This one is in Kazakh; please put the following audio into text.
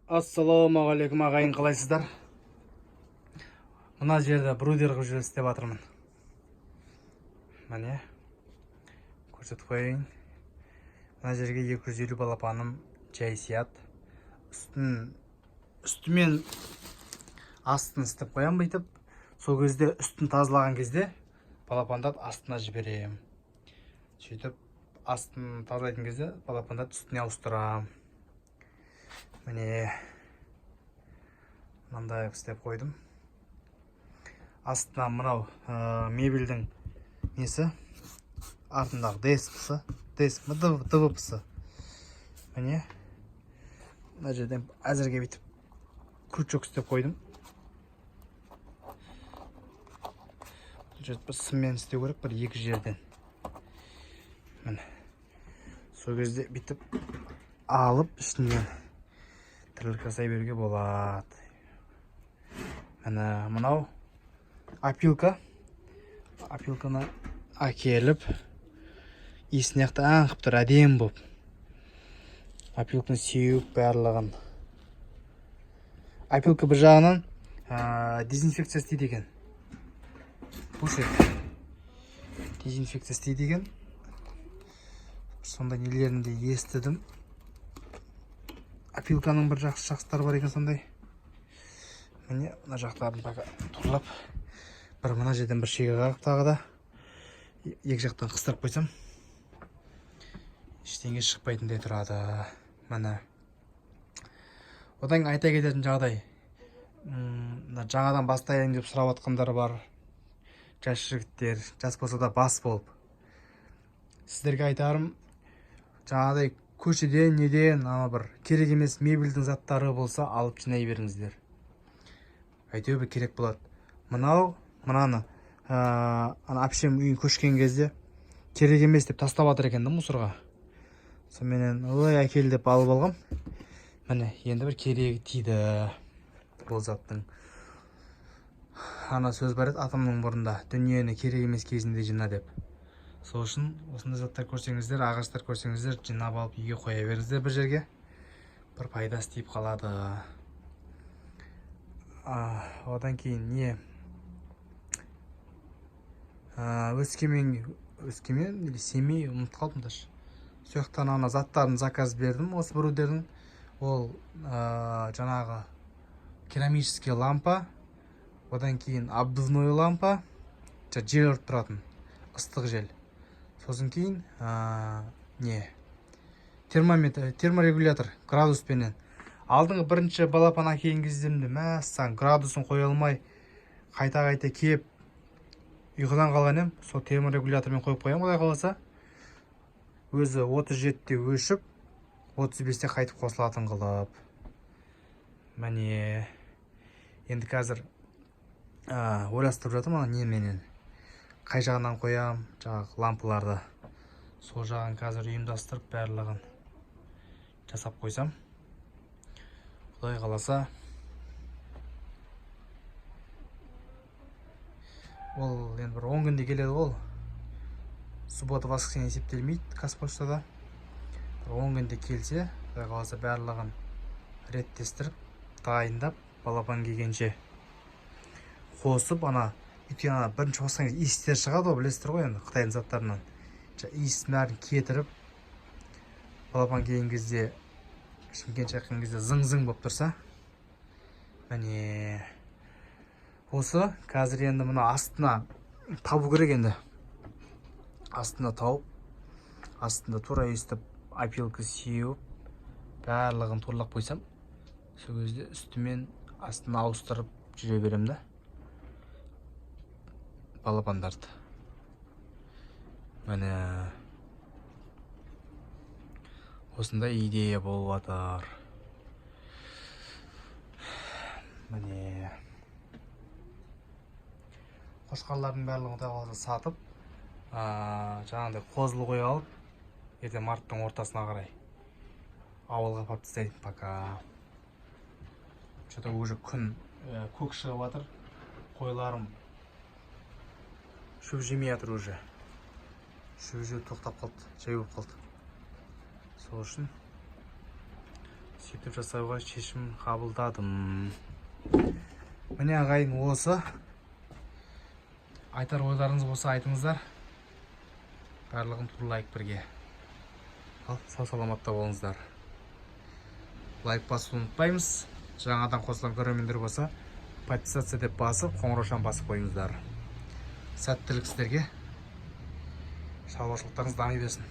Ассалаумағалейкум ағайын, қалайсыздар? Мына жерде брудер қылып жүріп істеп жатырмын. Міне, көрсетіп қояйын. Мына жерге 250 балапаным жай сияды. Үстімен астын істеп қоям бүйтіп. Сол кезде үстін тазалаған кезде балапандарды астына жіберем. Сөйтіп астын тазалайтын кезде балапандарды үстіне ауыстырам. Міне, мынандай істеп қойдым. Астына мынау мебельдің несі, артындағы ДВП-сы. Міне, мына жерден әзірге бүйтіп крючок істеп қойдым. Бұл жерді бір сыммен істеу керек, бір екі жерден. Міне, сол кезде бүйтіп алып үстінен тірлік жасай беруге болады. Міне, мынау опилканы әкеліп есінеқті аңқып тұр, әдем болып. Опилканы сеуіп барлығын. Опилка бір жағынан дезинфекция істейді екен. Дезинфекция істейді екен. Сонда нелерінде естідім. Опилканың бір жақсылары бар екен сондай. Міне, мына жақтарын бақа тұрлап. Бір мына жерден бір шеге қағып тағы да екі жақтан қыстырып қойсам, ештеңе шықпайтындай тұрады. Міне. Одан айта кететін жағдай. Жаңадан бастайын деп сұрап жатқандар бар. Жас жігіттер, жас болса да бас болып. Сіздерге айтарым, жаңадай көшеден, неден, бір керек емес мебельдің заттары болса, алып жинай беріңіздер. Әйтеуір бір керек болады. Мынаны әпшем үйін көшкен кезде керек емес деп тастап жатыр екен мусорға. Сонымен әкел деп алып алғам. Міне, енді бір керегі тиді бұл заттың. Ана сөз бар еді атамның мұрнында, дүниені керек емес кезінде жина деп. Сол үшін осындай заттар көрсеңіздер, ағаштар көрсеңіздер, жинап алып үйге қоя беріңіздер бір жерге. Бір пайдасы тиіп қалады. Одан кейін не? Өскемен или Семей, ұмытып қалдым даже. Сояқтан ана заттарын заказ бердім осы брудердің. Ол жаңағы керамический лампа, одан кейін обдувной лампа, жел өрт тұратын, ыстық жел. Сосын кейін терморегулятор градуспенен. Алдыңғы бірінші балапан әкелген кездерімде мәссаған градусын қоя алмай, қайта кеп ұйқыдан қалған ем. Сол терморегулятормен қойып қоям, құдай қаласа. Өзі 37-те өшіп, 35-те қайтып қосылатын қылып. Міне, енді қазір ойластырып жатырмын ана неменен. Қай жағынан қоям, жаңағы лампыларды. Сол жағын қазір ұйымдастырып барлығын жасап қойсам. Құдай қаласа. Ол енді бір 10 күнде келеді ол. Суббота, воскресенье есептелмейді Қазпоштада. 10 күнде келсе, құдай қаласа барлығын реттестіріп, дайындап, балапан келгенше қосып, өйткені бірінші қосқан иістер шығады ғой, білесіздер ғой енді Қытайдың заттарынан. Иісін бәрін кетіріп, балапан келген кезде, Шымкент жаққан кезде зың-зың болып тұрса, міне, осы қазір енді мұны астына табу керек енді. Астына тауып, астында тура өйстіп, опилка сеуіп, барлығын торлап қойсам, сол кезде үстімен астына ауыстырып жүре берем да. Балапандарды. Міне, осындай идея болып жатыр. Міне, қошқарлардың барлығын құдай сатып, жаңағыдай қозылы қоя алып, ертең марттың ортасына қарай ауылға апарып тастайын. Пока. Что-то уже күн көк шығып жатыр. Қойларым шөп жемей жатыр уже. Шөп жеу тоқтап қалды, жай болып қалды. Сол үшін сөйтіп жасауға шешім қабылдадым. Міне ағайын, осы. Айтар ойларыңыз болса айтыңыздар. Барлығын туралайық бірге. Ал, сау саламатта болыңыздар. Лайк басуды ұмытпаймыз. Жаңадан қосылған көрермендер болса, подписаться деп басып, қоңыраушаны басып қойыңыздар. Сәттілік сіздерге. Шаруашылықтарыңыз дами берсін.